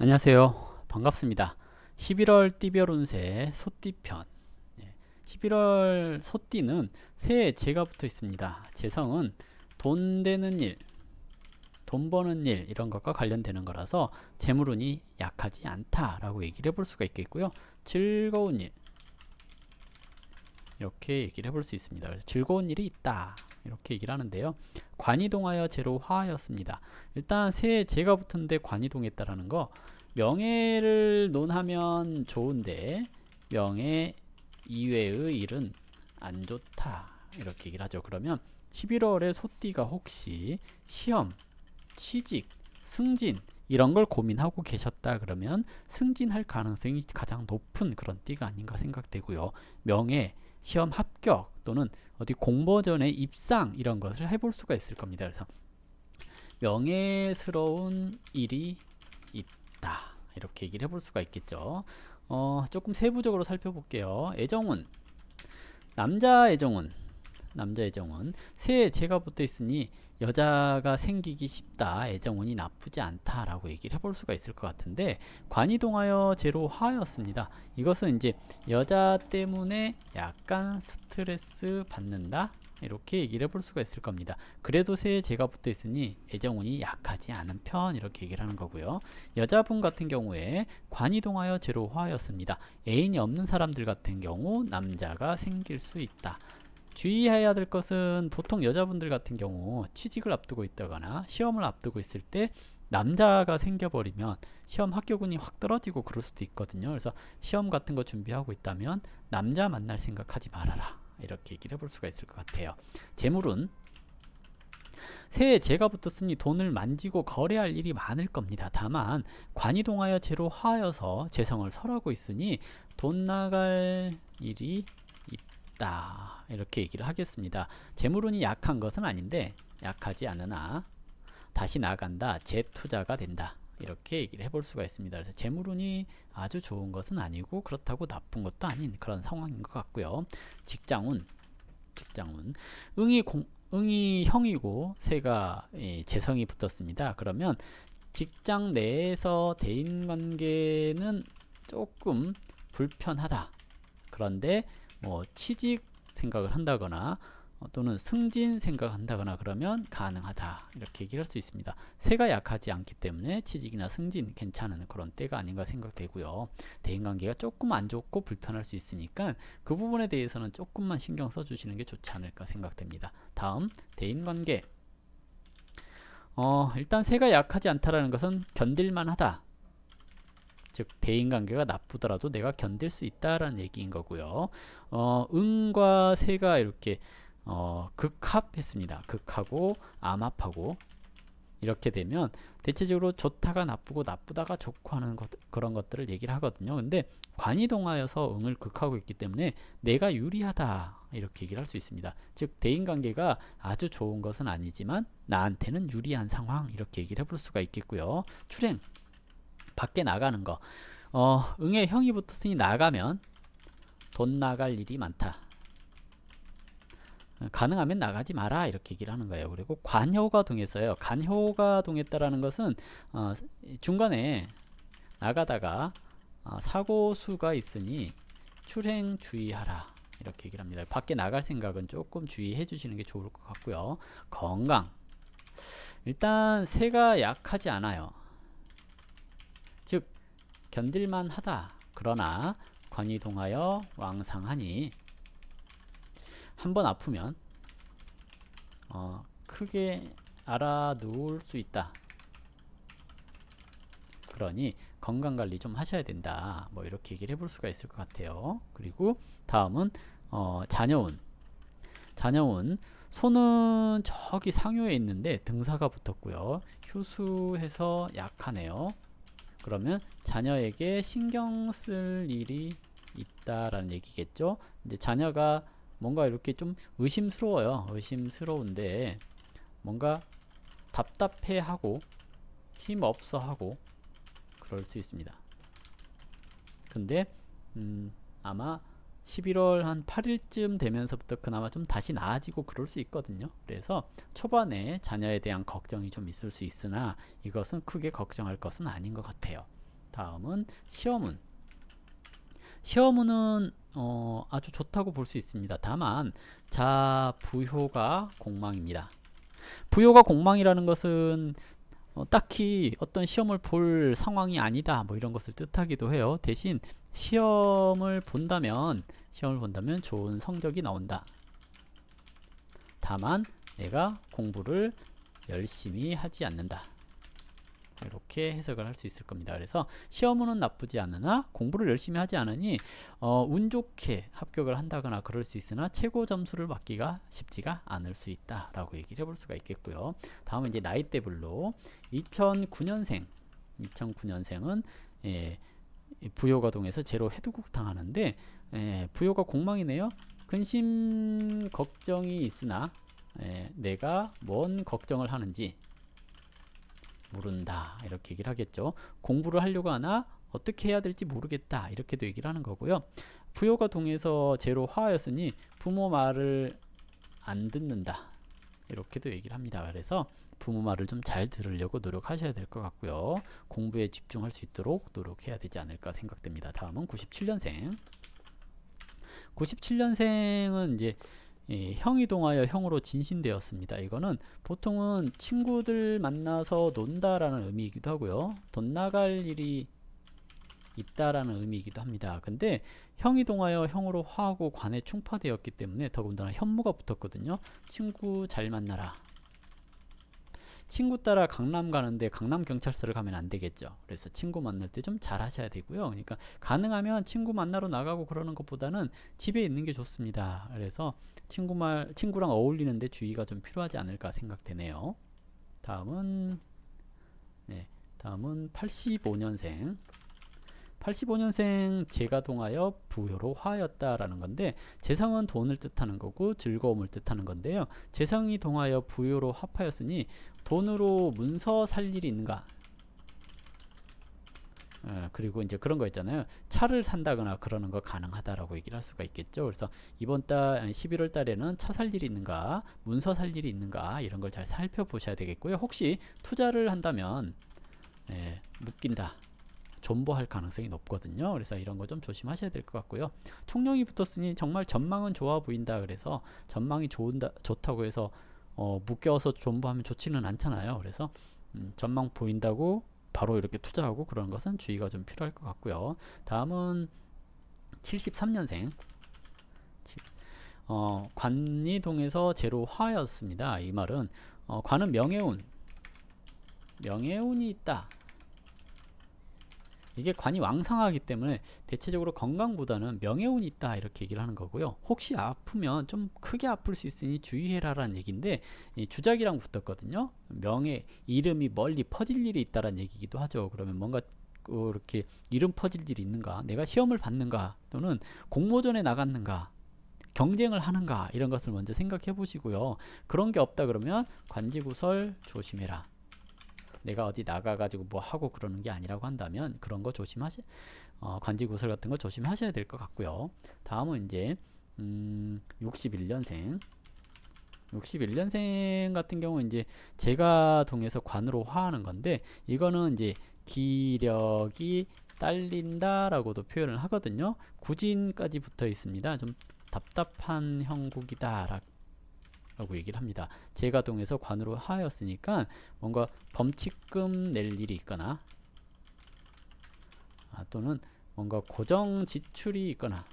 안녕하세요. 반갑습니다. 11월 띠별 운세 소띠편. 11월 소띠는 새해 재가 붙어 있습니다. 재성은 돈 되는 일, 돈 버는 일 이런 것과 관련되는 거라서 재물운이 약하지 않다라고 얘기를 해볼 수가 있겠고요. 즐거운 일 이렇게 얘기를 해볼 수 있습니다. 그래서 즐거운 일이 있다 이렇게 얘기를 하는데요. 관이동하여 재로 화하였습니다. 일단 새해 재가 붙었는데 관이동했다라는 거, 명예를 논하면 좋은데 명예 이외의 일은 안 좋다 이렇게 얘기를 하죠. 그러면 11월에 소띠가 혹시 시험, 취직, 승진 이런 걸 고민하고 계셨다 그러면 승진할 가능성이 가장 높은 그런 띠가 아닌가 생각되고요. 명예, 시험 합격 또는 어디 공모전에 입상 이런 것을 해볼 수가 있을 겁니다. 그래서 명예스러운 일이 있다 이렇게 얘기를 해볼 수가 있겠죠. 조금 세부적으로 살펴볼게요. 애정운, 남자 애정운, 남자 애정운 새해 재가 붙어 있으니 여자가 생기기 쉽다, 애정운이 나쁘지 않다라고 얘기를 해볼 수가 있을 것 같은데, 관이동하여 재로 화였습니다. 이것은 이제 여자 때문에 약간 스트레스 받는다 이렇게 얘기를 해볼 수가 있을 겁니다. 그래도 새해 재가 붙어 있으니 애정운이 약하지 않은 편 이렇게 얘기를 하는 거고요. 여자분 같은 경우에 관이동하여 재로 화였습니다. 애인이 없는 사람들 같은 경우 남자가 생길 수 있다. 주의해야 될 것은 보통 여자분들 같은 경우 취직을 앞두고 있다거나 시험을 앞두고 있을 때 남자가 생겨버리면 시험 합격운이 확 떨어지고 그럴 수도 있거든요. 그래서 시험 같은 거 준비하고 있다면 남자 만날 생각하지 말아라 이렇게 얘기를 해볼 수가 있을 것 같아요. 재물운, 새해 재가 붙었으니 돈을 만지고 거래할 일이 많을 겁니다. 다만 관이동하여 재로 화여서 재성을 설하고 있으니 돈 나갈 일이 있다 이렇게 얘기를 하겠습니다. 재물운이 약한 것은 아닌데 약하지 않으나 다시 나간다, 재투자가 된다 이렇게 얘기를 해볼 수가 있습니다. 그래서 재물운이 아주 좋은 것은 아니고 그렇다고 나쁜 것도 아닌 그런 상황인 것 같고요. 직장운, 직장운 응이 형이고 새가 재성이 붙었습니다. 그러면 직장 내에서 대인관계는 조금 불편하다. 그런데 뭐 취직 생각을 한다거나 또는 승진 생각한다거나 그러면 가능하다 이렇게 얘기를 할 수 있습니다. 새가 약하지 않기 때문에 취직이나 승진 괜찮은 그런 때가 아닌가 생각되고요. 대인관계가 조금 안 좋고 불편할 수 있으니까 그 부분에 대해서는 조금만 신경 써주시는 게 좋지 않을까 생각됩니다. 다음 대인관계, 일단 새가 약하지 않다라는 것은 견딜만 하다, 즉 대인관계가 나쁘더라도 내가 견딜 수 있다라는 얘기인 거고요. 응과 새가 이렇게 극합했습니다. 극하고 암합하고 이렇게 되면 대체적으로 좋다가 나쁘고 나쁘다가 좋고 하는 그런 것들을 얘기를 하거든요. 근데 관이동하여서 응을 극하고 있기 때문에 내가 유리하다 이렇게 얘기를 할 수 있습니다. 즉 대인관계가 아주 좋은 것은 아니지만 나한테는 유리한 상황 이렇게 얘기를 해볼 수가 있겠고요. 출행, 밖에 나가는 거, 응에 형이 붙었으니 나가면 돈 나갈 일이 많다, 가능하면 나가지 마라 이렇게 얘기를 하는 거예요. 그리고 관효가 동했어요. 간효가 동했다라는 것은 중간에 나가다가 사고수가 있으니 출행 주의하라 이렇게 얘기를 합니다. 밖에 나갈 생각은 조금 주의해 주시는 게 좋을 것 같고요. 건강, 일단 새가 약하지 않아요. 즉 견딜만 하다. 그러나 관이동하여 왕상하니 한번 아프면 크게 알아놓을 수 있다. 그러니 건강관리 좀 하셔야 된다. 뭐 이렇게 얘기를 해볼 수가 있을 것 같아요. 그리고 다음은 자녀운. 자녀운, 소는 저기 상요에 있는데 등사가 붙었고요. 휴수해서 약하네요. 그러면 자녀에게 신경 쓸 일이 있다라는 얘기겠죠. 이제 자녀가 뭔가 이렇게 좀 의심스러워요. 의심스러운데 뭔가 답답해하고 힘없어하고 그럴 수 있습니다. 근데 아마 11월 한 8일쯤 되면서부터 그나마 좀 다시 나아지고 그럴 수 있거든요. 그래서 초반에 자녀에 대한 걱정이 좀 있을 수 있으나 이것은 크게 걱정할 것은 아닌 것 같아요. 다음은 시험운. 시험운은 아주 좋다고 볼 수 있습니다. 다만 자 부효가 공망입니다. 부효가 공망이라는 것은 딱히 어떤 시험을 볼 상황이 아니다 뭐 이런 것을 뜻하기도 해요. 대신 시험을 본다면 좋은 성적이 나온다. 다만 내가 공부를 열심히 하지 않는다. 이렇게 해석을 할 수 있을 겁니다. 그래서 시험은 나쁘지 않으나 공부를 열심히 하지 않으니 운 좋게 합격을 한다거나 그럴 수 있으나 최고 점수를 받기가 쉽지가 않을 수 있다 라고 얘기를 해볼 수가 있겠고요. 다음은 이제 나이대별로 2009년생은 부효가 동해서 제로 해두국 당하는데 부효가 공망이네요. 근심 걱정이 있으나 내가 뭔 걱정을 하는지 모른다 이렇게 얘기를 하겠죠. 공부를 하려고 하나 어떻게 해야 될지 모르겠다 이렇게도 얘기를 하는 거고요. 부효가 동해서 제로 화였으니 부모 말을 안 듣는다 이렇게도 얘기를 합니다. 그래서 부모 말을 좀 잘 들으려고 노력하셔야 될 것 같고요. 공부에 집중할 수 있도록 노력해야 되지 않을까 생각됩니다. 다음은 97년생은 이제 형이 동하여 형으로 진신되었습니다. 이거는 보통은 친구들 만나서 논다라는 의미이기도 하고요. 돈 나갈 일이 있다라는 의미이기도 합니다. 근데 형이 동하여 형으로 화하고 관에 충파되었기 때문에 더군다나 현무가 붙었거든요. 친구 잘 만나라. 친구 따라 강남 가는데 강남 경찰서를 가면 안 되겠죠. 그래서 친구 만날 때 좀 잘 하셔야 되고요. 그러니까 가능하면 친구 만나러 나가고 그러는 것보다는 집에 있는 게 좋습니다. 그래서 친구랑 어울리는데 주의가 좀 필요하지 않을까 생각되네요. 다음은 85년생. 85년생 재가 동하여 부효로 화였다라는 건데 재성은 돈을 뜻하는 거고 즐거움을 뜻하는 건데요. 재성이 동하여 부효로 합하였으니 돈으로 문서 살 일이 있는가? 그리고 이제 그런 거 있잖아요. 차를 산다거나 그러는 거 가능하다라고 얘기를 할 수가 있겠죠. 그래서 이번 달 11월 달에는 차 살 일이 있는가, 문서 살 일이 있는가 이런 걸 잘 살펴보셔야 되겠고요. 혹시 투자를 한다면 묶인다. 존버할 가능성이 높거든요. 그래서 이런 거 좀 조심하셔야 될 것 같고요. 총령이 붙었으니 정말 전망은 좋아 보인다. 그래서 전망이 좋다고 해서 묶여서 존버하면 좋지는 않잖아요. 그래서 전망 보인다고 바로 이렇게 투자하고 그런 것은 주의가 좀 필요할 것 같고요. 다음은 73년생. 관이 동해서 제로 화였습니다. 이 말은 관은 명예운이 있다. 이게 관이 왕성하기 때문에 대체적으로 건강보다는 명예운이 있다 이렇게 얘기를 하는 거고요. 혹시 아프면 좀 크게 아플 수 있으니 주의해라 라는 얘기인데 주작이랑 붙었거든요. 이름이 멀리 퍼질 일이 있다라는 얘기기도 하죠. 그러면 뭔가 이렇게 이름 퍼질 일이 있는가, 내가 시험을 받는가 또는 공모전에 나갔는가, 경쟁을 하는가 이런 것을 먼저 생각해 보시고요. 그런 게 없다 그러면 관지구설 조심해라. 내가 어디 나가가지고 뭐 하고 그러는 게 아니라고 한다면 그런 거 관지구설 같은 거 조심하셔야 될 것 같고요. 다음은 이제 61년생 같은 경우 이제 재가 동해서 관으로 화하는 건데 이거는 이제 기력이 딸린다라고도 표현을 하거든요. 구진까지 붙어 있습니다. 좀 답답한 형국이다 라고 얘기를 합니다. 재가 동해서 관으로 하였으니까 뭔가 범칙금 낼 일이 있거나 또는 뭔가 고정 지출이 있거나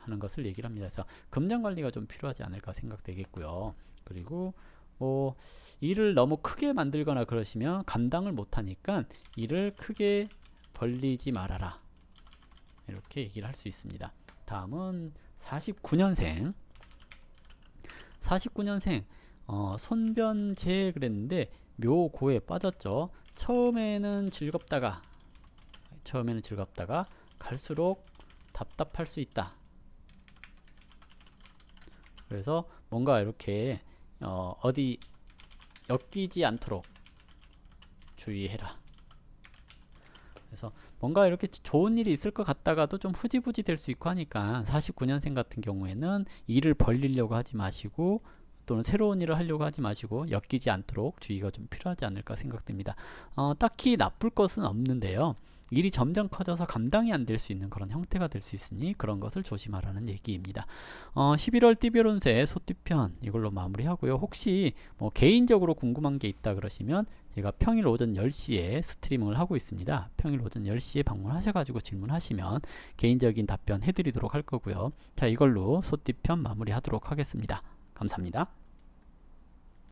하는 것을 얘기를 합니다. 그래서 금전 관리가 좀 필요하지 않을까 생각되겠고요. 그리고 뭐 일을 너무 크게 만들거나 그러시면 감당을 못하니까 일을 크게 벌리지 말아라 이렇게 얘기를 할 수 있습니다. 다음은 49년생. 손변재 그랬는데 묘고에 빠졌죠. 처음에는 즐겁다가 갈수록 답답할 수 있다. 그래서 뭔가 이렇게 어디 엮이지 않도록 주의해라. 그래서 뭔가 이렇게 좋은 일이 있을 것 같다가도 좀 흐지부지 될 수 있고 하니까 49년생 같은 경우에는 일을 벌리려고 하지 마시고 또는 새로운 일을 하려고 하지 마시고 엮이지 않도록 주의가 좀 필요하지 않을까 생각됩니다. 딱히 나쁠 것은 없는데요. 일이 점점 커져서 감당이 안 될 수 있는 그런 형태가 될 수 있으니 그런 것을 조심하라는 얘기입니다. 11월 띠별 운세 소띠편 이걸로 마무리하고요. 혹시 뭐 개인적으로 궁금한 게 있다 그러시면 제가 평일 오전 10시에 스트리밍을 하고 있습니다. 평일 오전 10시에 방문하셔가지고 질문하시면 개인적인 답변 해드리도록 할 거고요. 자, 이걸로 소띠편 마무리하도록 하겠습니다. 감사합니다.